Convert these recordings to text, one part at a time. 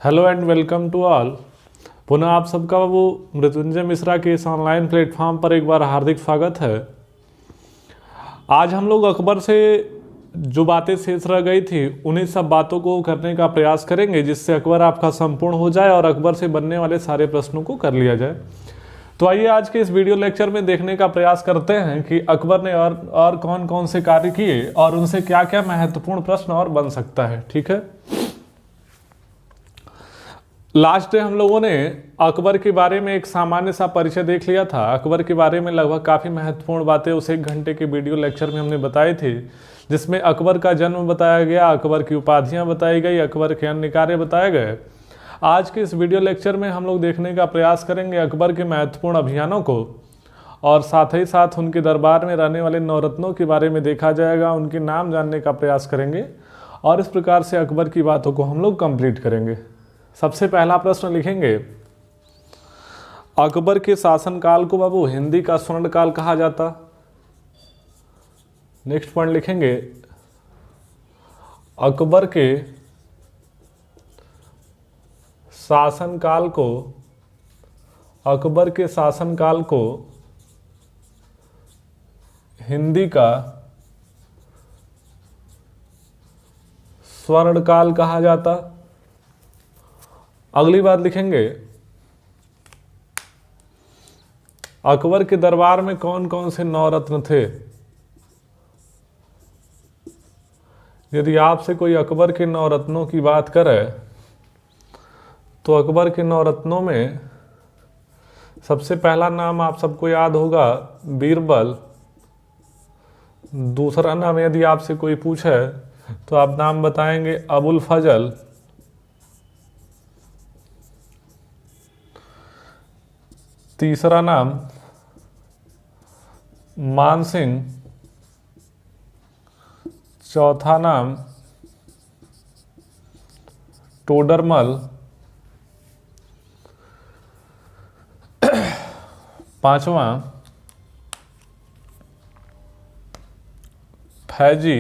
Hello and welcome to all. पुनः आप सबका वो मृत्युंजय मिश्रा के इस ऑनलाइन प्लेटफॉर्म पर एक बार हार्दिक स्वागत है। आज हम लोग अकबर से जो बातें शेष रह गई थी उन्हीं सब बातों को करने का प्रयास करेंगे, जिससे अकबर आपका संपूर्ण हो जाए और अकबर से बनने वाले सारे प्रश्नों को कर लिया जाए। तो आइए आज के इस वीडियो लेक्चर में देखने का प्रयास करते हैं कि अकबर ने और कौन कौन से कार्य किए और उनसे क्या क्या महत्वपूर्ण प्रश्न और बन सकता है। ठीक है, लास्ट डे हम लोगों ने अकबर के बारे में एक सामान्य सा परिचय देख लिया था। अकबर के बारे में लगभग काफ़ी महत्वपूर्ण बातें उस 1 घंटे के वीडियो लेक्चर में हमने बताई थी, जिसमें अकबर का जन्म बताया गया, अकबर की उपाधियां बताई गई, अकबर के अन्य कार्य बताए गए। आज के इस वीडियो लेक्चर में हम लोग देखने का प्रयास करेंगे अकबर के महत्वपूर्ण अभियानों को, और साथ ही साथ उनके दरबार में रहने वाले नवरत्नों के बारे में देखा जाएगा, उनके नाम जानने का प्रयास करेंगे और इस प्रकार से अकबर की बातों को हम लोग कंप्लीट करेंगे। सबसे पहला प्रश्न लिखेंगे, अकबर के शासनकाल को बाबू हिंदी का स्वर्ण काल कहा जाता। नेक्स्ट पॉइंट लिखेंगे, अकबर के शासनकाल को हिंदी का स्वर्ण काल कहा जाता। अगली बात लिखेंगे, अकबर के दरबार में कौन कौन से नवरत्न थे। यदि आपसे कोई अकबर के नवरत्नों की बात करे तो अकबर के नवरत्नों में सबसे पहला नाम आप सबको याद होगा बीरबल। दूसरा नाम यदि आपसे कोई पूछे तो आप नाम बताएंगे अबुल फजल। तीसरा नाम मानसिंह। चौथा नाम टोडरमल। पांचवा फैजी।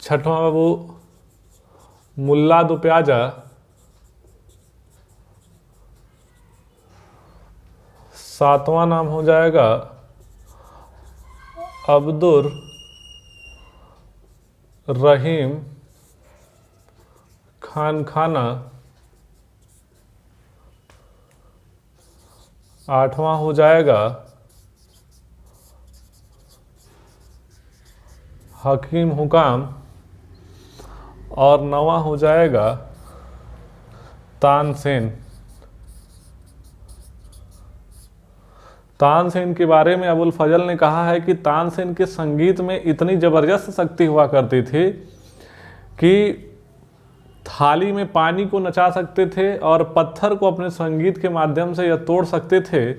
छठवां बाबू मुल्ला दो प्याजा। सातवां नाम हो जाएगा अब्दुर रहीम खान खाना। आठवां हो जाएगा हकीम हुकाम। और नौवां हो जाएगा तानसेन। तानसेन के बारे में अबुल फजल ने कहा है कि तानसेन के संगीत में इतनी जबरदस्त शक्ति हुआ करती थी कि थाली में पानी को नचा सकते थे और पत्थर को अपने संगीत के माध्यम से यह तोड़ सकते थे।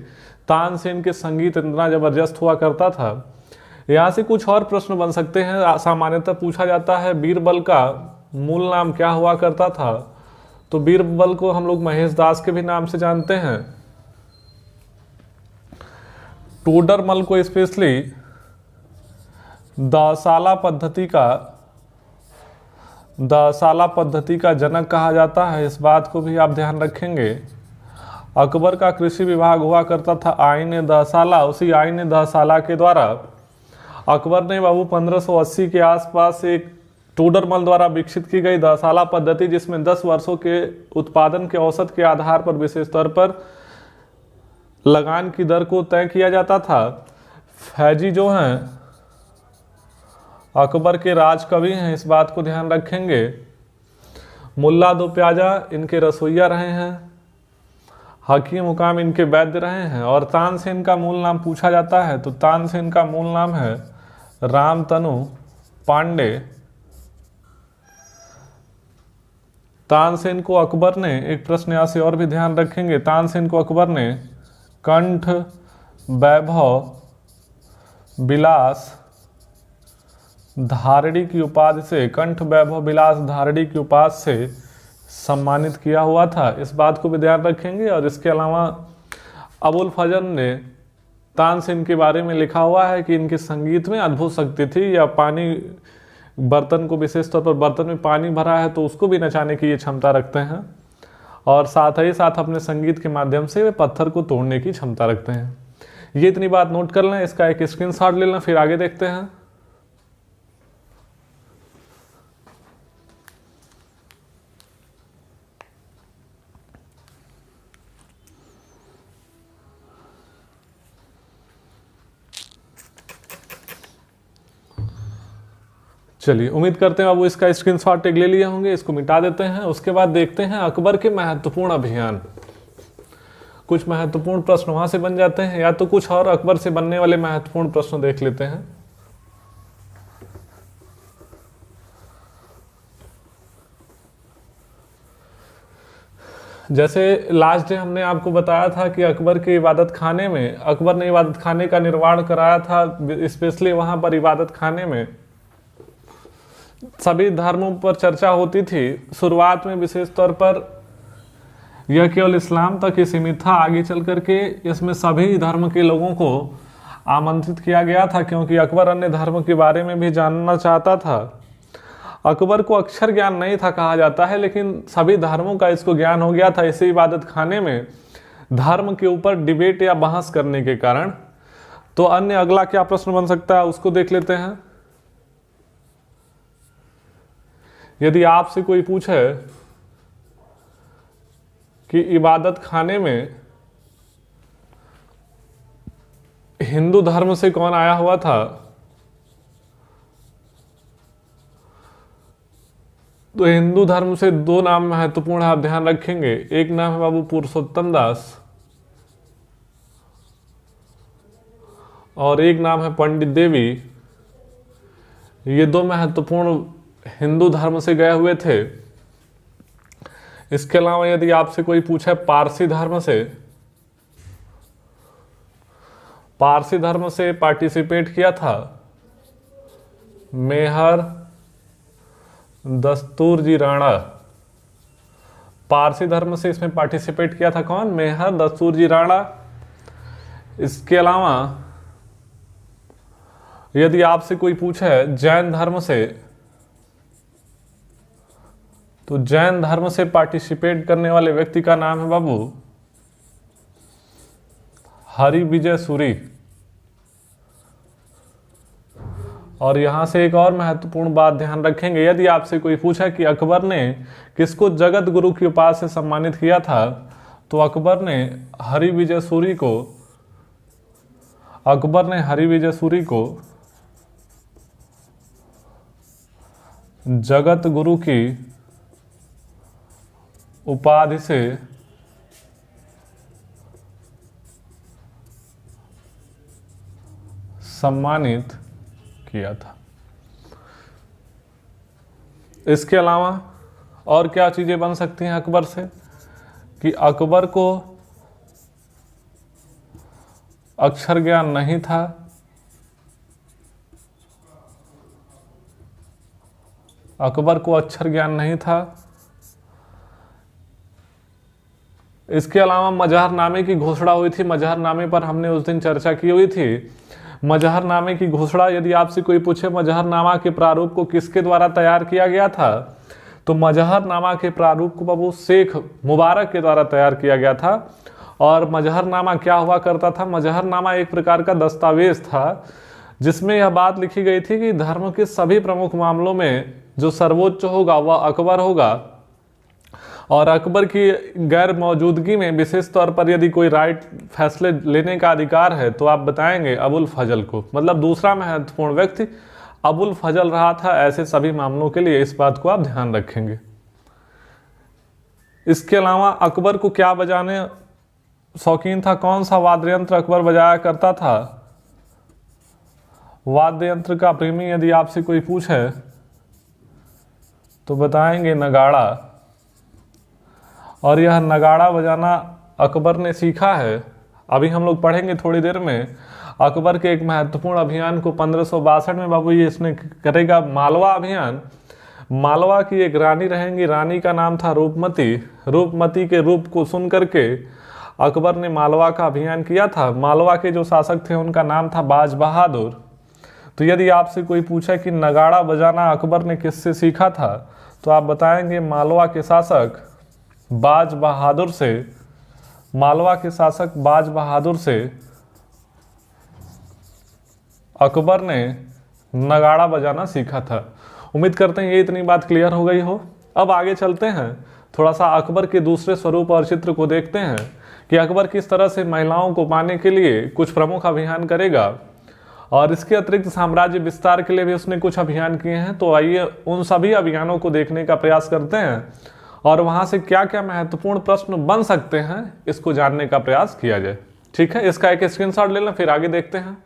तानसेन के संगीत इतना जबरदस्त हुआ करता था। यहाँ से कुछ और प्रश्न बन सकते हैं। सामान्यतः पूछा जाता है बीरबल का मूल नाम क्या हुआ करता था, तो बीरबल को हम लोग महेश दास के भी नाम से जानते हैं। टोडरमल को स्पेशली दसाला पद्धति का जनक कहा जाता है। इस बात को भी आप ध्यान रखेंगे। अकबर का कृषि विभाग हुआ करता था आईन दसाला। उसी आईन दसाला के द्वारा अकबर ने बाबू 1580 के आसपास एक टोडरमल द्वारा विकसित की गई दसाला पद्धति, जिसमें 10 वर्षों के उत्पादन के औसत के आधार पर विशेष तौर पर लगान की दर को तय किया जाता था। फैजी जो हैं अकबर के राजकवि हैं, इस बात को ध्यान रखेंगे। मुल्ला दो प्याजा इनके रसोइया रहे हैं। हकीम हुकाम इनके वैद्य रहे हैं। और तानसेन का मूल नाम पूछा जाता है तो तानसेन का मूल नाम है रामतनु पांडे। तानसेन को अकबर ने, एक प्रश्न यहाँ से और भी ध्यान रखेंगे, तानसेन को अकबर ने कंठ वैभव विलास धारड़ी की उपाधि से, कंठ वैभव विलास धारड़ी की उपाधि से सम्मानित किया हुआ था। इस बात को भी ध्यान रखेंगे। और इसके अलावा अबुल फजल ने तानसेन के बारे में लिखा हुआ है कि इनके संगीत में अद्भुत शक्ति थी। यह पानी बर्तन को, विशेष तौर पर बर्तन में पानी भरा है तो उसको भी नचाने की ये क्षमता रखते हैं, और साथ ही साथ अपने संगीत के माध्यम से वे पत्थर को तोड़ने की क्षमता रखते हैं। ये इतनी बात नोट कर लें, इसका एक स्क्रीनशॉट ले लें, फिर आगे देखते हैं। चलिए, उम्मीद करते हैं अब वो इसका स्क्रीनशॉट एक ले लिए होंगे। इसको मिटा देते हैं। उसके बाद देखते हैं अकबर के महत्वपूर्ण अभियान। कुछ महत्वपूर्ण प्रश्न वहां से बन जाते हैं, या तो कुछ और अकबर से बनने वाले महत्वपूर्ण प्रश्न देख लेते हैं। जैसे लास्ट डे हमने आपको बताया था कि अकबर के इबादत खाने में, अकबर ने इबादत खाने का निर्माण कराया था, स्पेशली वहां पर इबादत खाने में सभी धर्मों पर चर्चा होती थी। शुरुआत में विशेष तौर पर यह केवल इस्लाम तक ही सीमित था, आगे चल करके इसमें सभी धर्म के लोगों को आमंत्रित किया गया था, क्योंकि अकबर अन्य धर्म के बारे में भी जानना चाहता था। अकबर को अक्षर ज्ञान नहीं था कहा जाता है, लेकिन सभी धर्मों का इसको ज्ञान हो गया था इसी इबादत खाने में धर्म के ऊपर डिबेट या बहस करने के कारण। तो अन्य अगला क्या प्रश्न बन सकता है उसको देख लेते हैं। यदि आपसे कोई पूछे कि इबादत खाने में हिंदू धर्म से कौन आया हुआ था, तो हिंदू धर्म से दो नाम महत्वपूर्ण आप ध्यान रखेंगे। एक नाम है बाबू पुरुषोत्तम दास और एक नाम है पंडित देवी। ये दो महत्वपूर्ण हिंदू धर्म से गए हुए थे। इसके अलावा यदि आपसे कोई पूछे पारसी धर्म से, पारसी धर्म से पार्टिसिपेट किया था मेहर दस्तूरजी राणा। पारसी धर्म से इसमें पार्टिसिपेट किया था कौन? मेहर दस्तूरजी राणा। इसके अलावा यदि आपसे कोई पूछे जैन धर्म से, तो जैन धर्म से पार्टिसिपेट करने वाले व्यक्ति का नाम है बाबू हरि विजय सूरी। और यहां से एक और महत्वपूर्ण बात ध्यान रखेंगे, यदि आपसे कोई पूछा कि अकबर ने किसको जगत गुरु की उपाधि से सम्मानित किया था, तो अकबर ने हरि विजय सूरी को जगत गुरु की उपाधि से सम्मानित किया था। इसके अलावा और क्या चीजें बन सकती हैं अकबर से, कि अकबर को अक्षर ज्ञान नहीं था, अकबर को अक्षर ज्ञान नहीं था। इसके अलावा मजहरनामे की घोषणा हुई थी। मजहरनामे पर हमने उस दिन चर्चा की हुई थी। मजहरनामे की घोषणा, यदि आपसे कोई पूछे मजहरनामा के प्रारूप को किसके द्वारा तैयार किया गया था, तो मजहरनामा के प्रारूप को बाबू शेख मुबारक के द्वारा तैयार किया गया था। और मजहरनामा क्या हुआ करता था? मजहरनामा एक प्रकार का दस्तावेज था जिसमें यह बात लिखी गई थी कि धर्म के सभी प्रमुख मामलों में जो सर्वोच्च होगा वह अकबर होगा, और अकबर की गैर मौजूदगी में विशेष तौर पर यदि कोई राइट फैसले लेने का अधिकार है तो आप बताएंगे अबुल फजल को। मतलब दूसरा महत्वपूर्ण व्यक्ति अबुल फजल रहा था ऐसे सभी मामलों के लिए। इस बात को आप ध्यान रखेंगे। इसके अलावा अकबर को क्या बजाने शौकीन था? कौन सा वाद्य यंत्र अकबर बजाया करता था? वाद्य यंत्र का प्रेमी यदि आपसे कोई पूछे तो बताएंगे नगाड़ा। और यह नगाड़ा बजाना अकबर ने सीखा है। अभी हम लोग पढ़ेंगे थोड़ी देर में अकबर के एक महत्वपूर्ण अभियान को 1562 में बाबू ये इसने करेगा, मालवा अभियान। मालवा की एक रानी रहेंगी, रानी का नाम था रूपमती। रूपमती के रूप को सुन करके अकबर ने मालवा का अभियान किया था। मालवा के जो शासक थे उनका नाम था बाज बहादुर। तो यदि आपसे कोई पूछे कि नगाड़ा बजाना अकबर ने किससे सीखा था, तो आप बताएंगे मालवा के शासक बाज बहादुर से। मालवा के शासक बाज बहादुर से अकबर ने नगाड़ा बजाना सीखा था। उम्मीद करते हैं ये इतनी बात क्लियर हो गई हो। अब आगे चलते हैं, थोड़ा सा अकबर के दूसरे स्वरूप और चित्र को देखते हैं कि अकबर किस तरह से महिलाओं को पाने के लिए कुछ प्रमुख अभियान करेगा, और इसके अतिरिक्त साम्राज्य विस्तार के लिए भी उसने कुछ अभियान किए हैं। तो आइए उन सभी अभियानों को देखने का प्रयास करते हैं और वहां से क्या क्या महत्वपूर्ण प्रश्न बन सकते हैं इसको जानने का प्रयास किया जाए। ठीक है, इसका एक स्क्रीनशॉट ले लें, फिर आगे देखते हैं।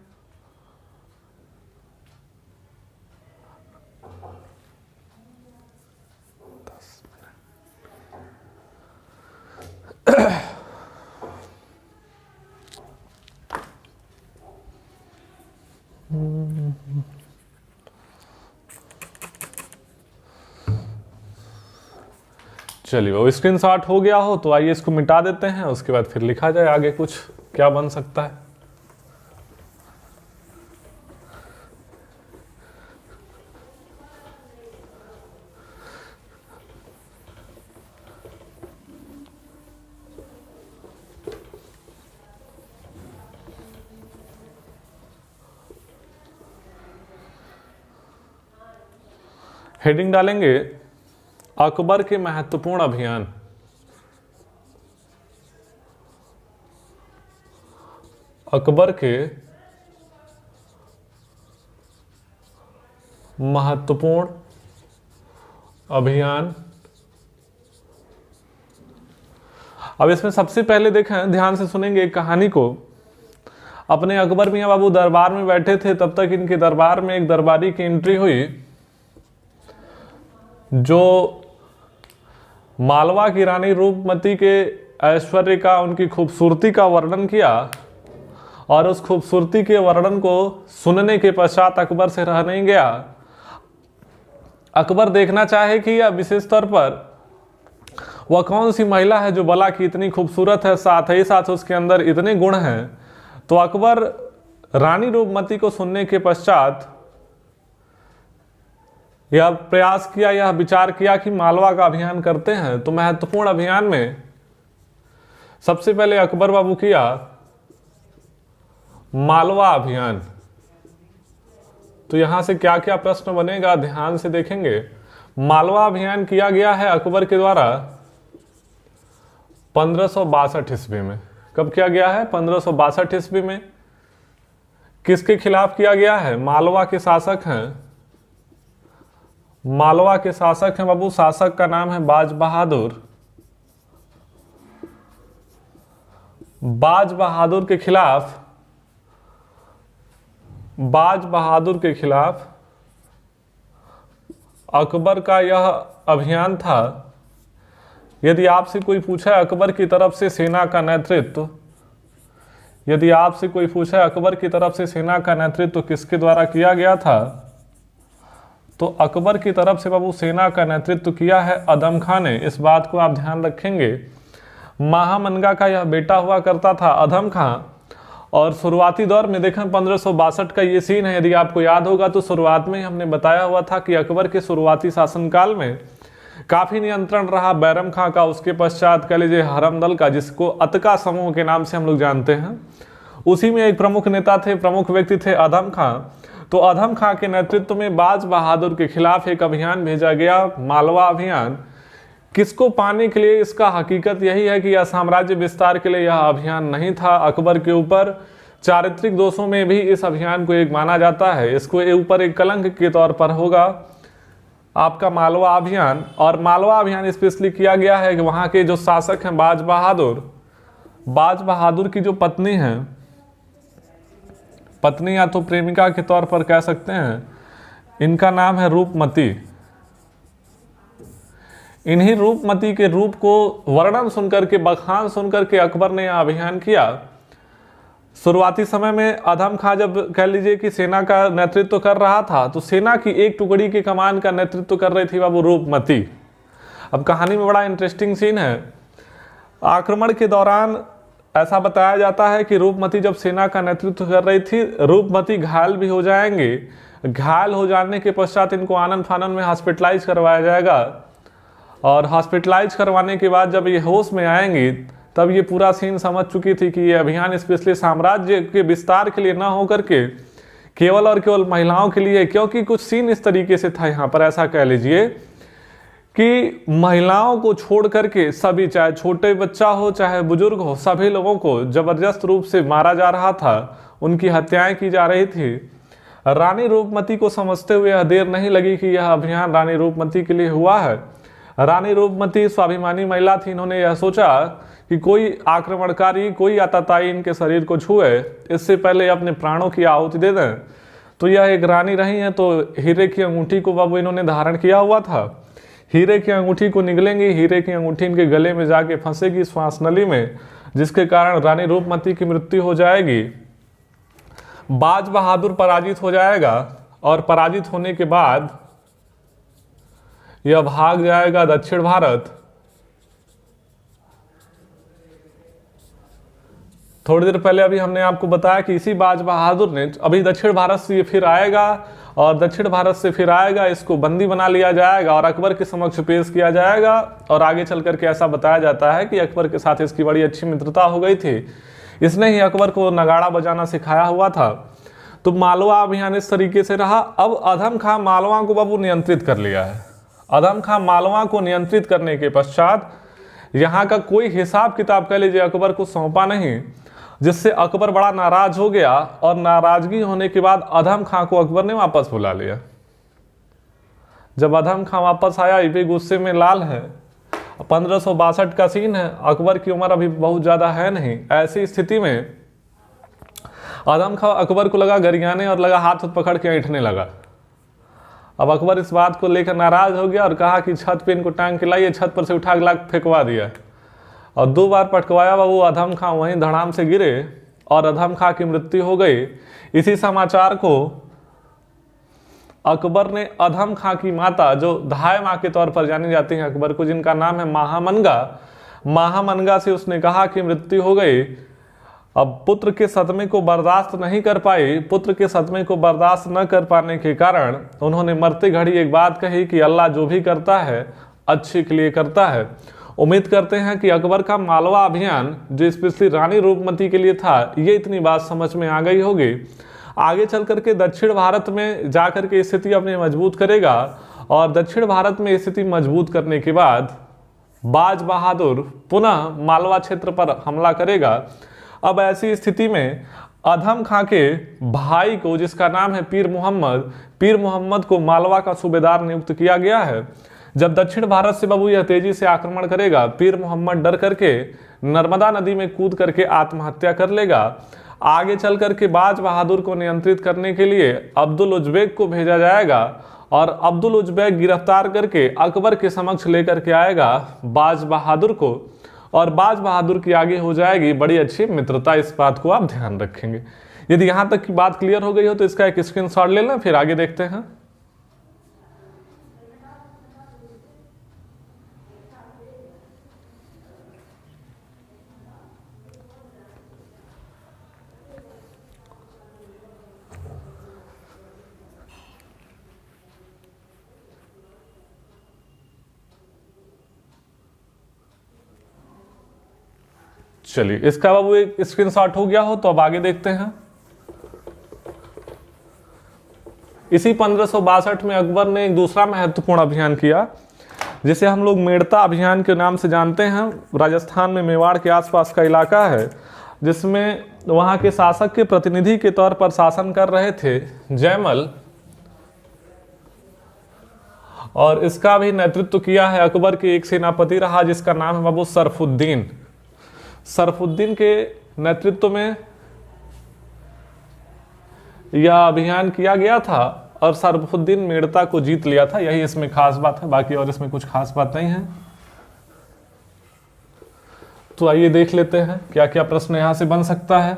चलिए, वो स्क्रीनशॉट हो गया हो तो आइए इसको मिटा देते हैं, उसके बाद फिर लिखा जाए आगे कुछ क्या बन सकता है। हेडिंग डालेंगे अकबर के महत्वपूर्ण अभियान। अकबर के महत्वपूर्ण अभियान। अब इसमें सबसे पहले देखें, ध्यान से सुनेंगे एक कहानी को। अपने अकबर मियां बाबू दरबार में बैठे थे, तब तक इनके दरबार में एक दरबारी की एंट्री हुई जो मालवा की रानी रूपमती के ऐश्वर्य का, उनकी खूबसूरती का वर्णन किया, और उस खूबसूरती के वर्णन को सुनने के पश्चात अकबर से रह नहीं गया। अकबर देखना चाहे कि यह विशेष तौर पर वह कौन सी महिला है जो भला की इतनी खूबसूरत है, साथ ही साथ उसके अंदर इतने गुण हैं। तो अकबर रानी रूपमती को सुनने के पश्चात यह प्रयास किया, यह विचार किया कि मालवा का अभियान करते हैं। तो महत्वपूर्ण अभियान में सबसे पहले अकबर बाबू किया मालवा अभियान। तो यहां से क्या क्या प्रश्न बनेगा ध्यान से देखेंगे। मालवा अभियान किया गया है अकबर के द्वारा 1562 ईस्वी में। कब किया गया है? 1562 ईस्वी में। किसके खिलाफ किया गया है? मालवा के शासक हैं, मालवा के शासक हैं बाबू, शासक का नाम है बाज बहादुर। बाज बहादुर के खिलाफ, बाज बहादुर के खिलाफ अकबर का यह अभियान था। यदि आपसे कोई पूछे अकबर की तरफ से सेना का नेतृत्व, यदि आपसे कोई पूछे अकबर की तरफ से सेना का नेतृत्व किसके द्वारा किया गया था, तो अकबर की तरफ से बाबू सेना का नेतृत्व किया है अदम खान ने। इस बात को आप ध्यान रखेंगे। महामनगा का यह बेटा हुआ करता था अदम खान। और शुरुआती दौर में देखें 1562 का ये सीन है, यदि आपको याद होगा तो शुरुआत में ही हमने बताया हुआ था कि अकबर के शुरुआती शासनकाल में काफी नियंत्रण रहा बैरम खां का, उसके पश्चात कह लीजिए हरमदल का, जिसको अतका समूह के नाम से हम लोग जानते हैं। उसी में एक प्रमुख नेता थे, प्रमुख व्यक्ति थे अदम खां। तो अदम खां के नेतृत्व में बाज बहादुर के खिलाफ एक अभियान भेजा गया, मालवा अभियान। किसको पाने के लिए? इसका हकीकत यही है कि यह साम्राज्य विस्तार के लिए यह अभियान नहीं था। अकबर के ऊपर चारित्रिक दोषों में भी इस अभियान को एक माना जाता है। इसको ऊपर एक कलंक के तौर पर होगा आपका मालवा अभियान। और मालवा अभियान स्पेशली किया गया है कि वहां के जो शासक हैं बाज बहादुर, बाज बहादुर की जो पत्नी है, पत्नी या तो प्रेमिका के तौर पर कह सकते हैं, इनका नाम है रूपमती। इन्हीं रूपमती के रूप को वर्णन सुनकर के, बखान सुनकर के अकबर ने यह अभियान किया। शुरुआती समय में अदम खां जब कह लीजिए कि सेना का नेतृत्व कर रहा था, तो सेना की एक टुकड़ी की कमान का नेतृत्व कर रही थी बाबू रूपमती। अब कहानी में बड़ा इंटरेस्टिंग सीन है। आक्रमण के दौरान ऐसा बताया जाता है कि रूपमती जब सेना का नेतृत्व कर रही थी, रूपमती घायल भी हो जाएंगे। घायल हो जाने के पश्चात इनको आनन फानन में हॉस्पिटलाइज करवाया जाएगा, और हॉस्पिटलाइज करवाने के बाद जब ये होश में आएंगी तब ये पूरा सीन समझ चुकी थी कि ये अभियान स्पेशली साम्राज्य के विस्तार के लिए ना होकर के केवल और केवल महिलाओं के लिए, क्योंकि कुछ सीन इस तरीके से था यहाँ पर, ऐसा कह लीजिए कि महिलाओं को छोड़ करके सभी, चाहे छोटे बच्चा हो चाहे बुजुर्ग हो, सभी लोगों को जबरदस्त रूप से मारा जा रहा था, उनकी हत्याएं की जा रही थी। रानी रूपमती को समझते हुए यह देर नहीं लगी कि यह अभियान रानी रूपमती के लिए हुआ है। रानी रूपमती स्वाभिमानी महिला थी, इन्होंने यह सोचा कि कोई आक्रमणकारी, कोई आतताई इनके शरीर को छुए इससे पहले अपने प्राणों की आहुति दे दें। तो यह एक रानी रही हैं, तो हीरे की अंगूठी को बाबू इन्होंने धारण किया हुआ था। हीरे की अंगूठी को निगलेंगी, हीरे की अंगूठी इनके गले में जाके फंसेगी श्वास नली में, जिसके कारण रानी रूपमती की मृत्यु हो जाएगी। बाज बहादुर पराजित हो जाएगा, और पराजित होने के बाद यह भाग जाएगा दक्षिण भारत। थोड़ी देर पहले अभी हमने आपको बताया कि इसी बाज बहादुर ने अभी दक्षिण भारत से ये फिर आएगा, और दक्षिण भारत से फिर आएगा, इसको बंदी बना लिया जाएगा और अकबर के समक्ष पेश किया जाएगा। और आगे चल करके ऐसा बताया जाता है कि अकबर के साथ इसकी बड़ी अच्छी मित्रता हो गई थी, इसने ही अकबर को नगाड़ा बजाना सिखाया हुआ था। तो मालवा अभियान इस तरीके से रहा। अब अधम खां मालवा को बाबू नियंत्रित कर लिया है। अधम खां मालवा को नियंत्रित करने के पश्चात यहाँ का कोई हिसाब किताब कह लीजिए अकबर को सौंपा नहीं, जिससे अकबर बड़ा नाराज हो गया, और नाराजगी होने के बाद अधम खां को अकबर ने वापस बुला लिया। जब अधम खां वापस आया, ये भी गुस्से में लाल है। 1562 का सीन है, अकबर की उम्र अभी बहुत ज्यादा है नहीं। ऐसी स्थिति में अधम खां अकबर को लगा गरियाने और लगा हाथ पकड़ के ऐंठने लगा। अब अकबर इस बात को लेकर नाराज हो गया और कहा कि छत पे इनको टांग के लाइए। छत पर से उठा के लाके फेंकवा दिया, और 2 बार पटकवाया। वो अधम खां वहीं धड़ाम से गिरे और अधम खां की मृत्यु हो गई। इसी समाचार को अकबर ने अधम खां की माता, जो धाय मां के तौर पर जानी जाती हैं अकबर को, जिनका नाम है महामनगा से उसने कहा कि मृत्यु हो गई। अब पुत्र के सदमे को बर्दाश्त नहीं कर पाई। पुत्र के सदमे को बर्दाश्त न कर पाने के कारण उन्होंने मरते घड़ी एक बात कही कि अल्लाह जो भी करता है अच्छे के लिए करता है। उम्मीद करते हैं कि अकबर का मालवा अभियान, जो स्पेशली रानी रूपमती के लिए था, ये इतनी बात समझ में आ गई होगी। आगे चल करके दक्षिण भारत में जाकर के स्थिति अपनी मजबूत करेगा, और दक्षिण भारत में स्थिति मजबूत करने के बाद बाज बहादुर पुनः मालवा क्षेत्र पर हमला करेगा। अब ऐसी स्थिति में अधम खां के भाई को, जिसका नाम है पीर मोहम्मद को मालवा का सूबेदार नियुक्त किया गया है। जब दक्षिण भारत से बाबू यह तेजी से आक्रमण करेगा, पीर मोहम्मद डर करके नर्मदा नदी में कूद करके आत्महत्या कर लेगा। आगे चल करके बाज बहादुर को नियंत्रित करने के लिए अब्दुल उजबेक को भेजा जाएगा, और अब्दुल उजबेक गिरफ्तार करके अकबर के समक्ष लेकर के आएगा बाज बहादुर को, और बाज बहादुर की आगे हो जाएगी बड़ी अच्छी मित्रता। इस बात को आप ध्यान रखेंगे। यदि यहां तक की बात क्लियर हो गई हो तो इसका एक स्क्रीनशॉट ले लें, फिर आगे देखते हैं। चलिए, इसका बाबू एक स्क्रीनशॉट हो गया हो तो अब आगे देखते हैं। इसी 1562 में अकबर ने एक दूसरा महत्वपूर्ण अभियान किया, जिसे हम लोग मेड़ता अभियान के नाम से जानते हैं। राजस्थान में मेवाड़ के आसपास का इलाका है, जिसमें वहां के शासक के प्रतिनिधि के तौर पर शासन कर रहे थे जयमल, और इसका भी नेतृत्व किया है अकबर के एक सेनापति रहा, जिसका नाम है बाबू सरफुद्दीन के नेतृत्व में यह अभियान किया गया था, और सरफुद्दीन मेड़ता को जीत लिया था। यही इसमें खास बात है, बाकी और इसमें कुछ खास बात नहीं है। तो आइए देख लेते हैं क्या क्या प्रश्न यहां से बन सकता है।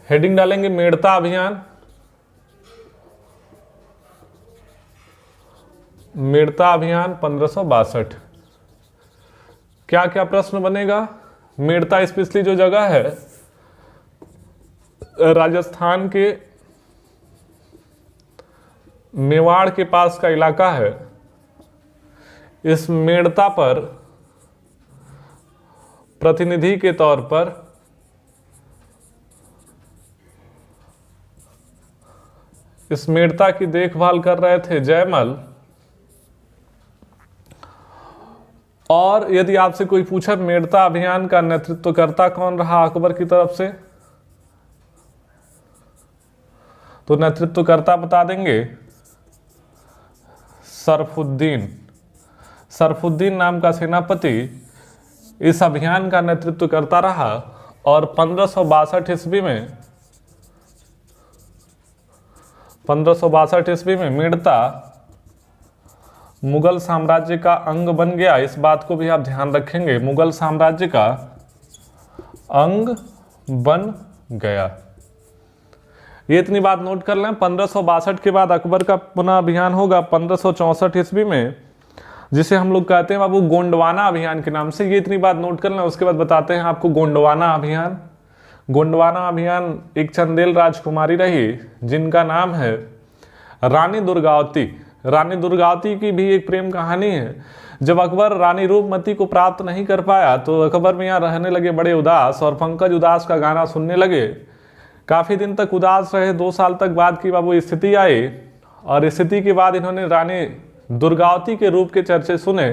हेडिंग डालेंगे मेड़ता अभियान, मेड़ता अभियान 1562। क्या क्या प्रश्न बनेगा? मेड़ता स्पेशली जो जगह है राजस्थान के मेवाड़ के पास का इलाका है। इस मेड़ता पर प्रतिनिधि के तौर पर इस मेड़ता की देखभाल कर रहे थे जयमल। और यदि आपसे कोई पूछे मेड़ता अभियान का नेतृत्वकर्ता कौन रहा अकबर की तरफ से, तो नेतृत्वकर्ता बता देंगे सरफुद्दीन। सरफुद्दीन नाम का सेनापति इस अभियान का नेतृत्व करता रहा। और 1562 ईस्वी में मेड़ता मुगल साम्राज्य का अंग बन गया। इस बात को भी आप ध्यान रखेंगे, मुगल साम्राज्य का अंग बन गया। ये इतनी बात नोट कर लें। 1562 के बाद अकबर का पुनः अभियान होगा 1564 ईस्वी में, जिसे हम लोग कहते हैं बाबू गोंडवाना अभियान के नाम से। ये इतनी बात नोट कर लें। उसके बाद बताते हैं आपको गोंडवाना अभियान। गोंडवाना अभियान एक चंदेल राजकुमारी रही जिनका नाम है रानी दुर्गावती। रानी दुर्गावती की भी एक प्रेम कहानी है। जब अकबर रानी रूपमती को प्राप्त नहीं कर पाया तो अकबर में यहाँ रहने लगे बड़े उदास और पंकज उदास का गाना सुनने लगे। काफ़ी दिन तक उदास रहे, 2 साल तक बाद की बाबू स्थिति आई। और स्थिति के बाद इन्होंने रानी दुर्गावती के रूप के चर्चे सुने।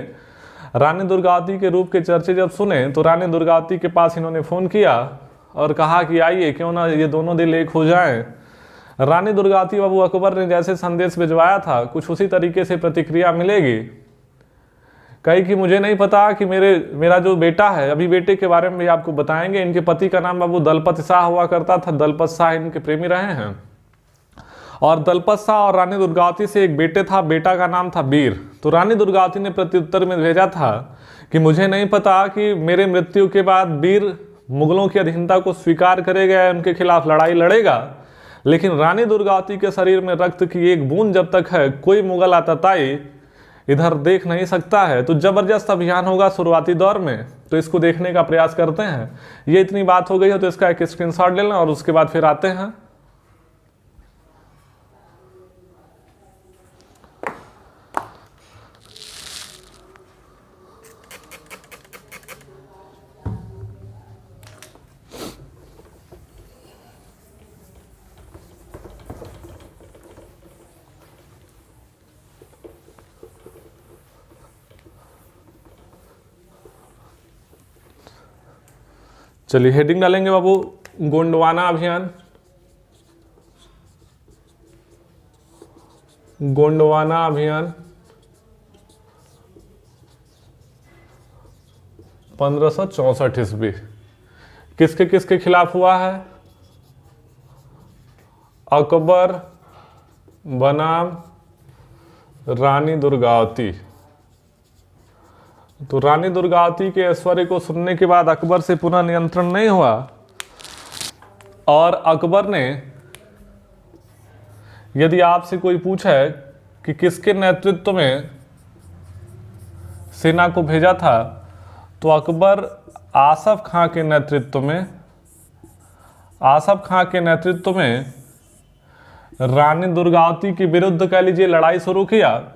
रानी दुर्गावती के रूप के चर्चे जब सुने तो रानी दुर्गावती के पास इन्होंने फ़ोन किया और कहा कि आइए क्यों ना ये दोनों दिल एक हो जाएं। रानी दुर्गावती बाबू अकबर ने जैसे संदेश भिजवाया था कुछ उसी तरीके से प्रतिक्रिया मिलेगी। कही कि मुझे नहीं पता कि मेरा जो बेटा है, अभी बेटे के बारे में भी आपको बताएंगे। इनके पति का नाम बाबू दलपत शाह हुआ करता था। दलपत शाह इनके प्रेमी रहे हैं। और दलपत शाह और रानी दुर्गावती से एक बेटे था, बेटा का नाम था वीर। तो रानी दुर्गावती ने प्रत्युत्तर में भेजा था कि मुझे नहीं पता कि मेरे मृत्यु के बाद वीर मुगलों की अधीनता को स्वीकार करेगा या उनके खिलाफ लड़ाई लड़ेगा, लेकिन रानी दुर्गावती के शरीर में रक्त की एक बूंद जब तक है कोई मुगल आतताई इधर देख नहीं सकता है। तो जबरदस्त अभियान होगा शुरुआती दौर में, तो इसको देखने का प्रयास करते हैं। ये इतनी बात हो गई है तो इसका एक स्क्रीनशॉट ले लें और उसके बाद फिर आते हैं। चलिए हेडिंग डालेंगे बाबू, गोंडवाना अभियान। गोंडवाना अभियान 1564 ईस्वी किसके खिलाफ हुआ है? अकबर बनाम रानी दुर्गावती। तो रानी दुर्गावती के ऐश्वर्य को सुनने के बाद अकबर से पुनः नियंत्रण नहीं हुआ और अकबर ने, यदि आपसे कोई पूछे कि किसके नेतृत्व में सेना को भेजा था, तो अकबर आसफ खां के नेतृत्व में रानी दुर्गावती के विरुद्ध कह लीजिए लड़ाई शुरू किया।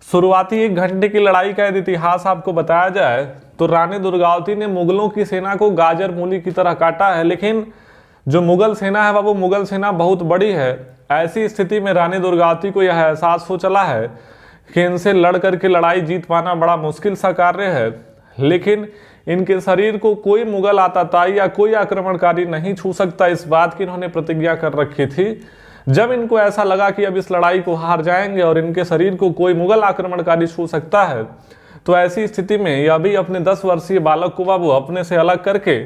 शुरुआती 1 घंटे की लड़ाई का यदि इतिहास आपको बताया जाए तो रानी दुर्गावती ने मुगलों की सेना को गाजर मूली की तरह काटा है। लेकिन जो मुगल सेना है वो मुगल सेना बहुत बड़ी है। ऐसी स्थिति में रानी दुर्गावती को यह एहसास हो चला है कि इनसे लड़ करके लड़ाई जीत पाना बड़ा मुश्किल सा कार्य है। लेकिन इनके शरीर को कोई मुगल आतताई या कोई आक्रमणकारी नहीं छू सकता, इस बात की इन्होंने प्रतिज्ञा कर रखी थी। जब इनको ऐसा लगा कि अब इस लड़ाई को हार जाएंगे और इनके शरीर को कोई मुगल आक्रमणकारी छू सकता है, तो ऐसी स्थिति में यह भी अपने 10 वर्षीय बालक को बाबू अपने से अलग करके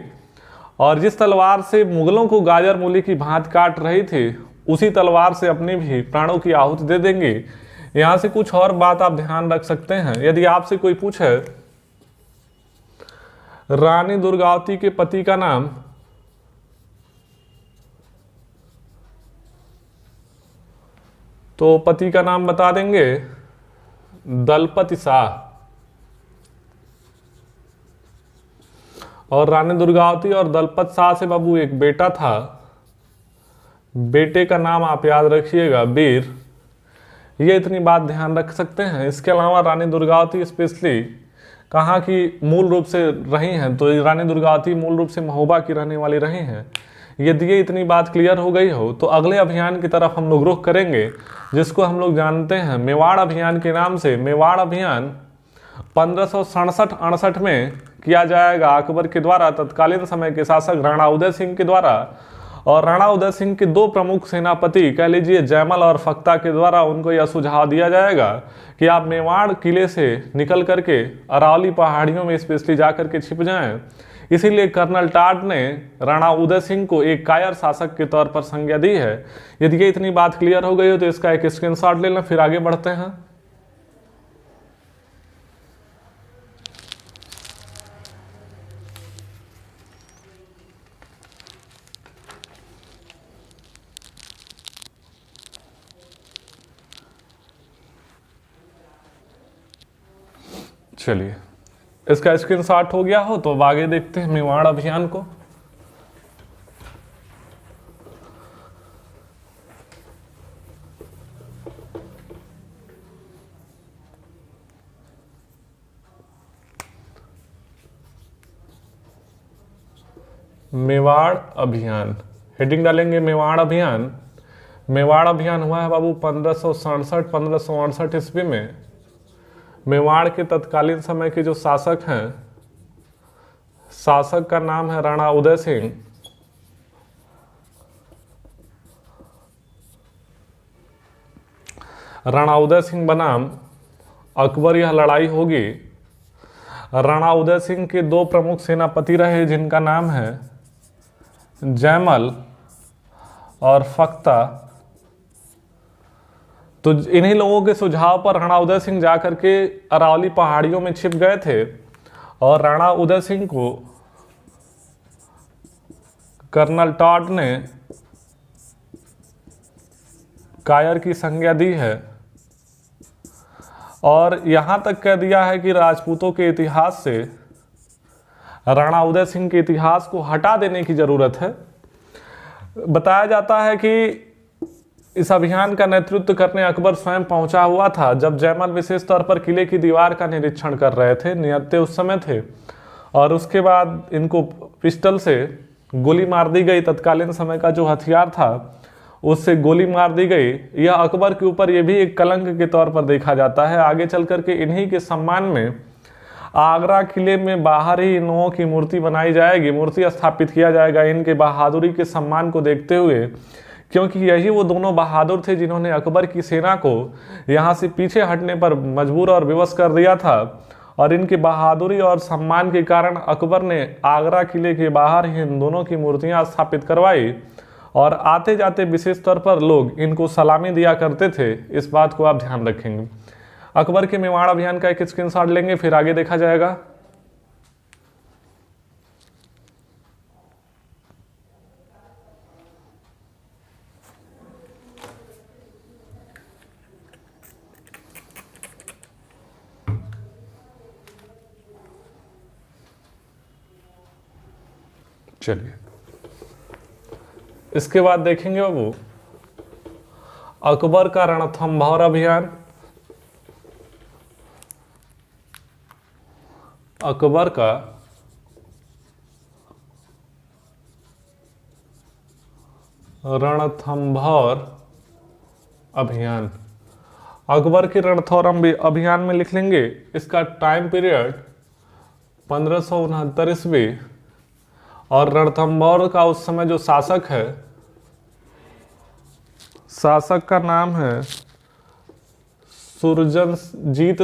और जिस तलवार से मुगलों को गाजर मूली की भांति काट रही थी उसी तलवार से अपनी भी प्राणों की आहुति दे देंगे। यहां से कुछ और बात आप ध्यान रख सकते हैं। यदि आपसे कोई पूछे रानी दुर्गावती के पति का नाम, तो पति का नाम बता देंगे दलपति शाह और रानी दुर्गावती और दलपत शाह से बाबू एक बेटा था, बेटे का नाम आप याद रखिएगा वीर। ये इतनी बात ध्यान रख सकते हैं। इसके अलावा रानी दुर्गावती स्पेशली कहाँ की मूल रूप से रही हैं, तो रानी दुर्गावती मूल रूप से महोबा की रहने वाली रही हैं। यदि ये इतनी बात क्लियर हो गई हो तो अगले अभियान की तरफ हम लोग रुख करेंगे, जिसको हम लोग जानते हैं मेवाड़ अभियान के नाम से। मेवाड़ अभियान 1567-68 में किया जाएगा अकबर के द्वारा, तत्कालीन समय के शासक राणा उदय सिंह के द्वारा। और राणा उदय सिंह के दो प्रमुख सेनापति कह लीजिए जयमल और फख्ता के द्वारा उनको यह सुझाव दिया जाएगा कि आप मेवाड़ किले से निकल करके अरावली पहाड़ियों में स्पेशली जाकर के छिप जाएं। इसीलिए कर्नल टाड ने राणा उदय सिंह को एक कायर शासक के तौर पर संज्ञा दी है। यदि ये इतनी बात क्लियर हो गई हो तो इसका एक स्क्रीनशॉट ले लें, फिर आगे बढ़ते हैं। चलिए, इसका स्क्रीनशॉट हो गया हो तो अब आगे देखते हैं मेवाड़ अभियान को। मेवाड़ अभियान हेडिंग डालेंगे मेवाड़ अभियान। मेवाड़ अभियान हुआ है बाबू 1567-1568 ईस्वी में। मेवाड़ के तत्कालीन समय के जो शासक हैं, शासक का नाम है राणा उदय सिंह। राणा उदय सिंह बनाम अकबर यह लड़ाई होगी। राणा उदय सिंह के दो प्रमुख सेनापति रहे जिनका नाम है जयमल और फख्ता। तो इन्हीं लोगों के सुझाव पर राणा उदय सिंह जाकर के अरावली पहाड़ियों में छिप गए थे और राणा उदय सिंह को कर्नल टॉड ने कायर की संज्ञा दी है और यहां तक कह दिया है कि राजपूतों के इतिहास से राणा उदय सिंह के इतिहास को हटा देने की जरूरत है। बताया जाता है कि इस अभियान का नेतृत्व करने अकबर स्वयं पहुंचा हुआ था जब जयमल विशेष तौर पर किले की दीवार का निरीक्षण कर रहे थे, नियत्ते उस समय थे, और उसके बाद इनको पिस्टल से गोली मार दी गई। तत्कालीन समय का जो हथियार था उससे गोली मार दी गई। यह अकबर के ऊपर यह भी एक कलंक के तौर पर देखा जाता है। आगे चल करके इन्हीं के सम्मान में आगरा किले में बाहर ही इन लोगों की मूर्ति बनाई जाएगी, मूर्ति स्थापित किया जाएगा इनके बहादुरी के सम्मान को देखते हुए, क्योंकि यही वो दोनों बहादुर थे जिन्होंने अकबर की सेना को यहाँ से पीछे हटने पर मजबूर और विवश कर दिया था। और इनकी बहादुरी और सम्मान के कारण अकबर ने आगरा किले के बाहर ही इन दोनों की मूर्तियाँ स्थापित करवाई और आते जाते विशेष तौर पर लोग इनको सलामी दिया करते थे। इस बात को आप ध्यान रखेंगे। अकबर के मेवाड़ अभियान का एक स्क्रीनशॉट लेंगे, फिर आगे देखा जाएगा। चलिए, इसके बाद देखेंगे बाबू अकबर का रणथंभौर अभियान। अकबर का रणथंभौर अभियान। अकबर के रणथंभौर अभियान में लिख लेंगे इसका टाइम पीरियड 1569 ईस्वी, और रणथंभौर का उस समय जो शासक है, शासक का नाम है सुरजनजीत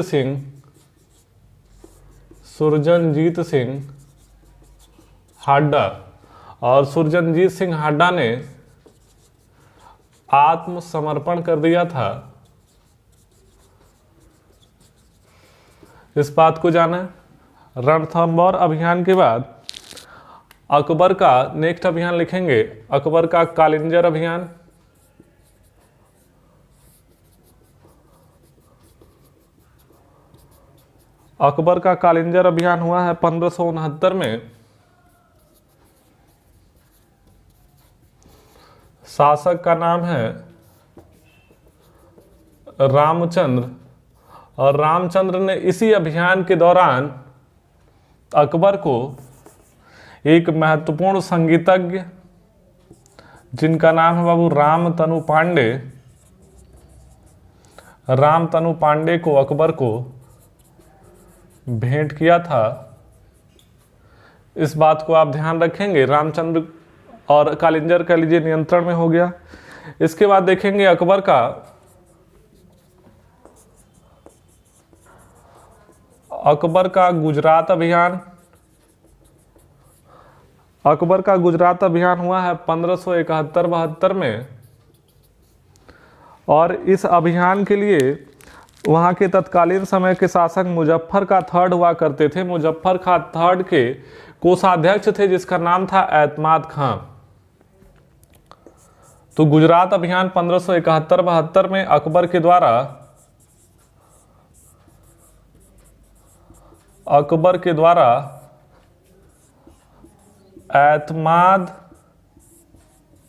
सिंह हाड्डा। और सुरजनजीत सिंह हाड्डा ने आत्मसमर्पण कर दिया था। इस बात को जाना। रणथंभौर अभियान के बाद अकबर का नेक्स्ट अभियान लिखेंगे अकबर का कालिंजर अभियान। अकबर का कालिंजर अभियान हुआ है 1569 में। शासक का नाम है रामचंद्र, और रामचंद्र ने इसी अभियान के दौरान अकबर को एक महत्वपूर्ण संगीतज्ञ जिनका नाम है बाबू रामतनु पांडे, रामतनु पांडे को अकबर को भेंट किया था। इस बात को आप ध्यान रखेंगे। रामचंद्र और कालिंजर कह लीजिए नियंत्रण में हो गया। इसके बाद देखेंगे अकबर का गुजरात अभियान। अकबर का गुजरात अभियान हुआ है 1571-72 में, और इस अभियान के लिए वहाँ के तत्कालीन समय के शासक मुजफ्फर का थर्ड हुआ करते थे। मुजफ्फर का थर्ड के कोषाध्यक्ष थे जिसका नाम था एतमाद खां। तो गुजरात अभियान 1571-72 में अकबर के द्वारा एतमाद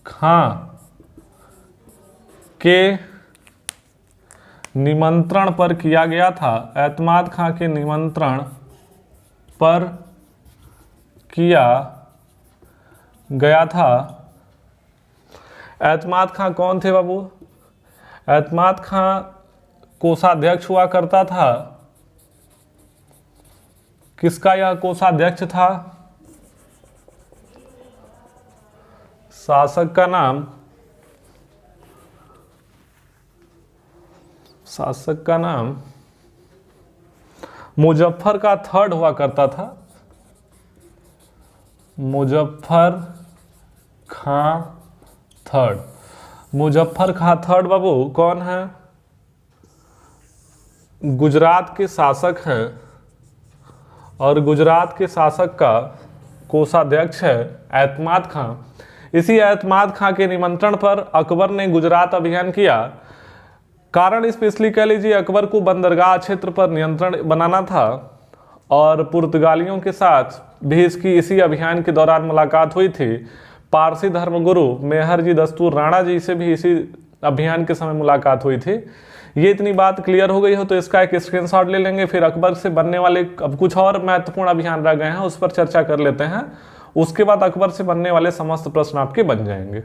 खां के निमंत्रण पर किया गया था। एतमाद खां के निमंत्रण पर किया गया था। एतमाद खां कौन थे बाबू? एतमाद खां कोषाध्यक्ष हुआ करता था। किसका यह कोषाध्यक्ष था? शासक का नाम मुजफ्फर का थर्ड हुआ करता था। मुजफ्फर खां थर्ड। मुजफ्फर खां थर्ड बाबू कौन है? गुजरात के शासक हैं, और गुजरात के शासक का कोषाध्यक्ष है एतमाद खां। इसी एतमाद खां के निमंत्रण पर अकबर ने गुजरात अभियान किया। कारण स्पेशली कह लीजिए अकबर को बंदरगाह क्षेत्र पर नियंत्रण बनाना था, और पुर्तगालियों के साथ भी इसकी इसी अभियान के दौरान मुलाकात हुई थी। पारसी धर्मगुरु मेहर जी दस्तूर राणा जी से भी इसी अभियान के समय मुलाकात हुई थी। ये इतनी बात क्लियर हो गई हो तो इसका एक स्क्रीनशॉट ले लेंगे। फिर अकबर से बनने वाले अब कुछ और महत्वपूर्ण अभियान रह गए हैं, उस पर चर्चा कर लेते हैं। उसके बाद अकबर से बनने वाले समस्त प्रश्न आपके बन जाएंगे।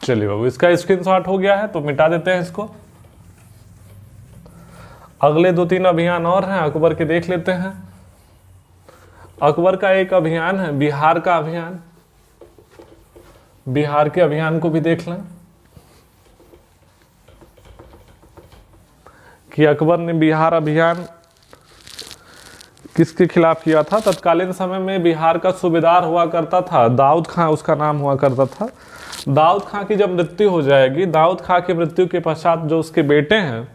चलिए बाबू, इसका स्क्रीनशॉट हो गया है तो मिटा देते हैं इसको। अगले 2-3 अभियान और हैं अकबर के, देख लेते हैं। अकबर का एक अभियान है बिहार का अभियान। बिहार के अभियान को भी देख लें कि अकबर ने बिहार अभियान किसके खिलाफ किया था। तत्कालीन समय में बिहार का सूबेदार हुआ करता था दाऊद खां, उसका नाम हुआ करता था। दाऊद खां की जब मृत्यु हो जाएगी, दाऊद खां की मृत्यु के पश्चात जो उसके बेटे हैं,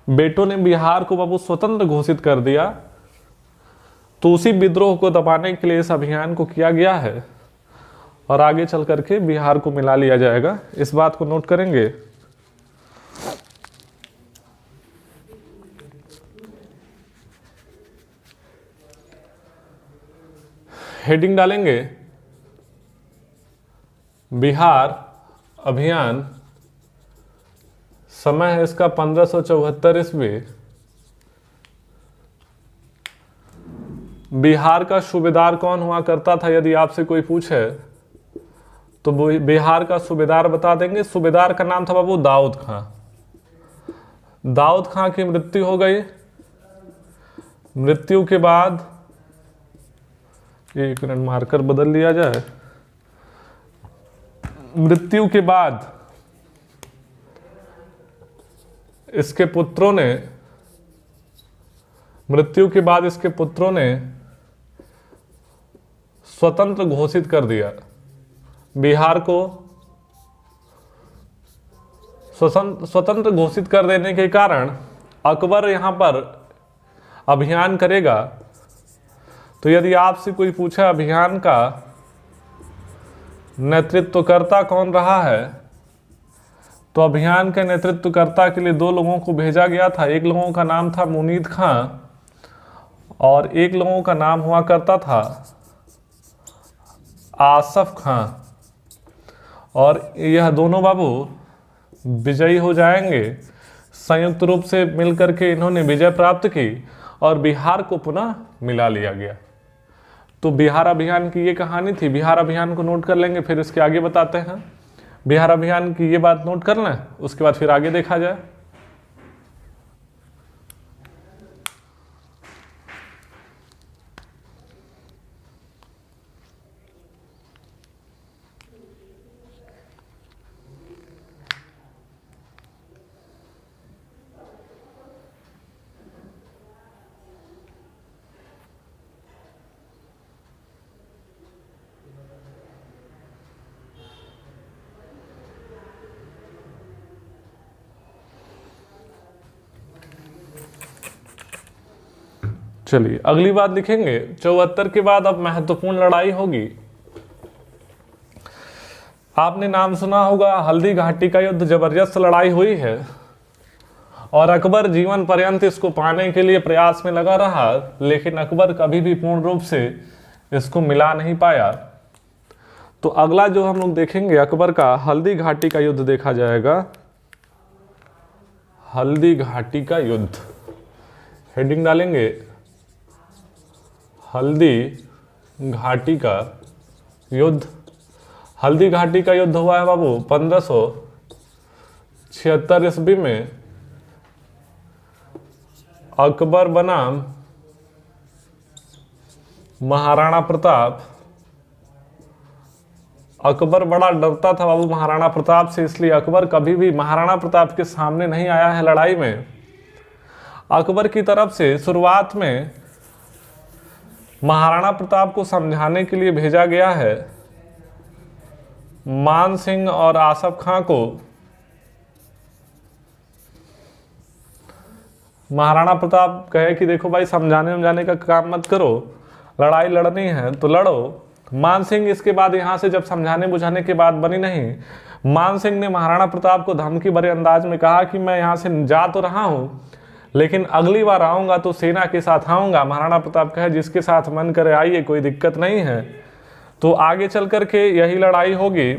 बेटों ने बिहार को बाबू स्वतंत्र घोषित कर दिया। तो उसी विद्रोह को दबाने के लिए इस अभियान को किया गया है, और आगे चल करके बिहार को मिला लिया जाएगा। इस बात को नोट करेंगे। हेडिंग डालेंगे बिहार अभियान। समय है इसका 1574 ईस्वी। बिहार का सूबेदार कौन हुआ करता था यदि आपसे कोई पूछे तो बिहार का सूबेदार बता देंगे। सूबेदार का नाम था बाबू दाऊद खां। दाऊद खां की मृत्यु हो गई। मृत्यु के बाद, एक मिनट मार्कर बदल लिया जाए। मृत्यु के बाद इसके पुत्रों ने, मृत्यु के बाद इसके पुत्रों ने स्वतंत्र घोषित कर दिया। बिहार को स्वतंत्र घोषित कर देने के कारण अकबर यहाँ पर अभियान करेगा। तो यदि आपसे कोई पूछे अभियान का नेतृत्वकर्ता कौन रहा है, तो अभियान के नेतृत्वकर्ता के लिए दो लोगों को भेजा गया था। एक लोगों का नाम था मुनीद खां और एक लोगों का नाम हुआ करता था आसफ खां। और यह दोनों बाबू विजयी हो जाएंगे। संयुक्त रूप से मिलकर के इन्होंने विजय प्राप्त की और बिहार को पुनः मिला लिया गया। तो बिहार अभियान की ये कहानी थी। बिहार अभियान को नोट कर लेंगे, फिर इसके आगे बताते हैं। बिहार अभियान की ये बात नोट कर लें, उसके बाद फिर आगे देखा जाए। चलिए अगली बात लिखेंगे। 74 के बाद अब महत्वपूर्ण लड़ाई होगी। आपने नाम सुना होगा, हल्दी घाटी का युद्ध जबरदस्त लड़ाई हुई है और अकबर जीवन पर्यंत इसको पाने के लिए प्रयास में लगा रहा, लेकिन अकबर कभी भी पूर्ण रूप से इसको मिला नहीं पाया। तो अगला जो हम लोग देखेंगे अकबर का हल्दी घाटी का युद्ध देखा जाएगा। हल्दी घाटी का युद्ध, हेडिंग डालेंगे हल्दी घाटी का युद्ध। हल्दी घाटी का युद्ध हुआ है बाबू 1576 ईस्वी में। अकबर बनाम महाराणा प्रताप। अकबर बड़ा डरता था बाबू महाराणा प्रताप से, इसलिए अकबर कभी भी महाराणा प्रताप के सामने नहीं आया है लड़ाई में। अकबर की तरफ से शुरुआत में महाराणा प्रताप को समझाने के लिए भेजा गया है मान सिंह और आसफ खां को। महाराणा प्रताप कहे कि देखो भाई, समझाने का काम मत करो, लड़ाई लड़नी है तो लड़ो। मान सिंह इसके बाद यहाँ से जब समझाने बुझाने के बाद बनी नहीं, मान सिंह ने महाराणा प्रताप को धमकी भरे अंदाज में कहा कि मैं यहाँ से जा तो रहा हूँ, लेकिन अगली बार आऊँगा तो सेना के साथ आऊँगा। महाराणा प्रताप कहे जिसके साथ मन करे आइए, कोई दिक्कत नहीं है। तो आगे चल कर के यही लड़ाई होगी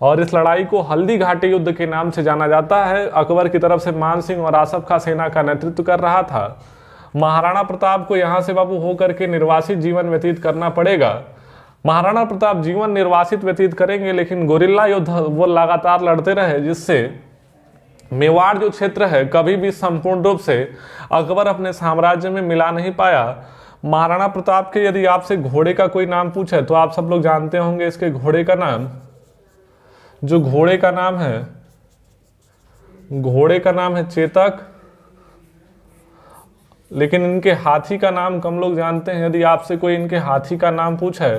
और इस लड़ाई को हल्दी घाटी युद्ध के नाम से जाना जाता है। अकबर की तरफ से मान सिंह और आसफ खां सेना का नेतृत्व कर रहा था। महाराणा प्रताप को यहाँ से बाबू होकर के निर्वासित जीवन व्यतीत करना पड़ेगा। महाराणा प्रताप जीवन निर्वासित व्यतीत करेंगे, लेकिन गोरिल्ला युद्ध वो लगातार लड़ते रहे, जिससे मेवाड़ जो क्षेत्र है कभी भी संपूर्ण रूप से अकबर अपने साम्राज्य में मिला नहीं पाया। महाराणा प्रताप के यदि आपसे घोड़े का कोई नाम पूछे तो आप सब लोग जानते होंगे इसके घोड़े का नाम। जो घोड़े का नाम है चेतक, लेकिन इनके हाथी का नाम कम लोग जानते हैं। यदि आपसे कोई इनके हाथी का नाम पूछे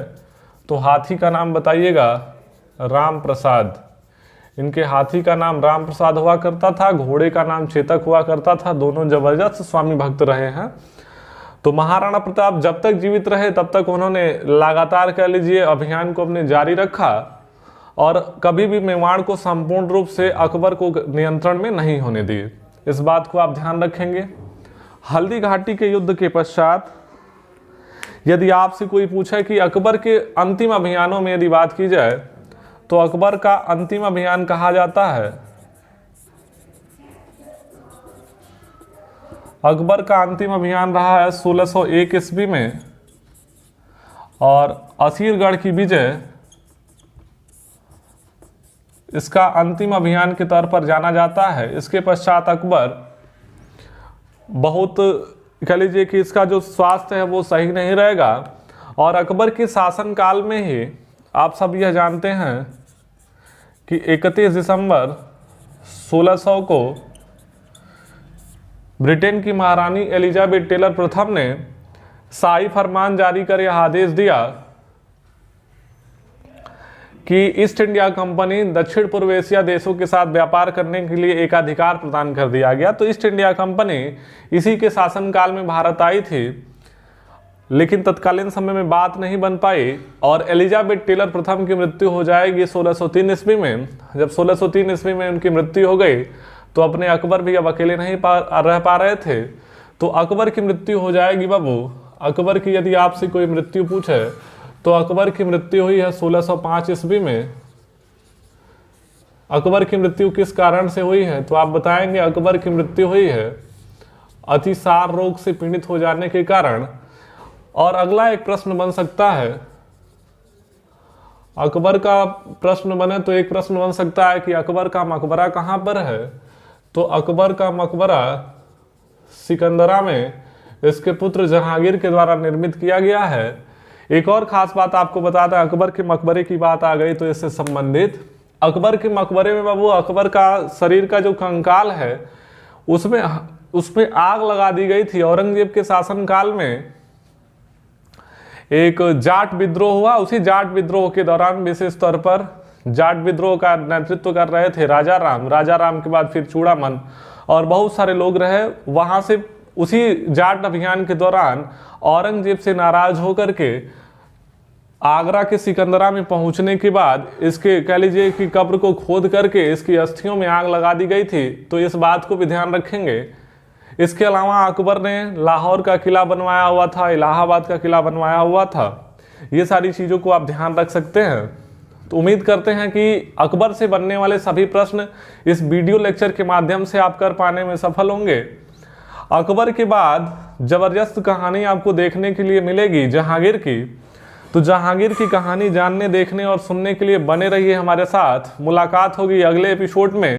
तो हाथी का नाम बताइएगा राम प्रसाद। इनके हाथी का नाम राम प्रसाद हुआ करता था, घोड़े का नाम चेतक हुआ करता था। दोनों जबरदस्त स्वामी भक्त रहे हैं। तो महाराणा प्रताप जब तक जीवित रहे तब तक उन्होंने लगातार कह लीजिए अभियान को अपने जारी रखा और कभी भी मेवाड़ को संपूर्ण रूप से अकबर को नियंत्रण में नहीं होने दिए। इस बात को आप ध्यान रखेंगे। हल्दी घाटी के युद्ध के पश्चात यदि आपसे कोई पूछे कि अकबर के अंतिम अभियानों में यदि बात की जाए तो अकबर का अंतिम अभियान कहा जाता है, अकबर का अंतिम अभियान रहा है 1601 ईस्वी में और असीरगढ़ की विजय इसका अंतिम अभियान के तौर पर जाना जाता है। इसके पश्चात अकबर बहुत कह लीजिए कि इसका जो स्वास्थ्य है वो सही नहीं रहेगा और अकबर के शासनकाल में ही आप सब यह जानते हैं कि 31 दिसंबर 1600 को ब्रिटेन की महारानी एलिजाबेथ टेलर प्रथम ने शाही फरमान जारी कर यह आदेश दिया कि ईस्ट इंडिया कंपनी दक्षिण पूर्व एशिया देशों के साथ व्यापार करने के लिए एक अधिकार प्रदान कर दिया गया। तो ईस्ट इंडिया कंपनी इसी के शासनकाल में भारत आई थी, लेकिन तत्कालीन समय में बात नहीं बन पाई और एलिजाबेथ टेलर प्रथम की मृत्यु हो जाएगी 1603 ईस्वी में। जब 1603 ईस्वी में उनकी मृत्यु हो गई तो अपने अकबर भी अब अकेले नहीं रह पा रहे थे, तो अकबर की मृत्यु हो जाएगी बाबू। अकबर की यदि आपसे कोई मृत्यु पूछे तो अकबर की मृत्यु हुई है 1605 ईस्वी में। अकबर की मृत्यु किस कारण से हुई है तो आप बताएंगे अकबर की मृत्यु हुई है अतिसार रोग से पीड़ित हो जाने के कारण। और अगला एक प्रश्न बन सकता है, अकबर का प्रश्न बने तो एक प्रश्न बन सकता है कि अकबर का मकबरा कहाँ पर है। तो अकबर का मकबरा सिकंदरा में इसके पुत्र जहांगीर के द्वारा निर्मित किया गया है। एक और खास बात आपको बताता है, अकबर के मकबरे की बात आ गई तो इससे संबंधित अकबर के मकबरे में बाबू अकबर का शरीर का जो कंकाल है उसमें आग लगा दी गई थी। औरंगजेब के शासनकाल में एक जाट विद्रोह हुआ। उसी जाट विद्रोह के दौरान विशेष तौर पर जाट विद्रोह का नेतृत्व कर रहे थे राजा राम के बाद फिर चूड़ामन और बहुत सारे लोग रहे। वहां से उसी जाट अभियान के दौरान औरंगजेब से नाराज होकर के आगरा के सिकंदरा में पहुंचने के बाद इसके कह लीजिए कि कब्र को खोद करके इसकी अस्थियों में आग लगा दी गई थी। तो इस बात को भी ध्यान रखेंगे। इसके अलावा अकबर ने लाहौर का किला बनवाया हुआ था, इलाहाबाद का किला बनवाया हुआ था। ये सारी चीज़ों को आप ध्यान रख सकते हैं। तो उम्मीद करते हैं कि अकबर से बनने वाले सभी प्रश्न इस वीडियो लेक्चर के माध्यम से आप कर पाने में सफल होंगे। अकबर के बाद जबरदस्त कहानी आपको देखने के लिए मिलेगी जहांगीर की। तो जहांगीर की कहानी जानने, देखने और सुनने के लिए बने रहिए हमारे साथ। मुलाकात होगी अगले एपिसोड में।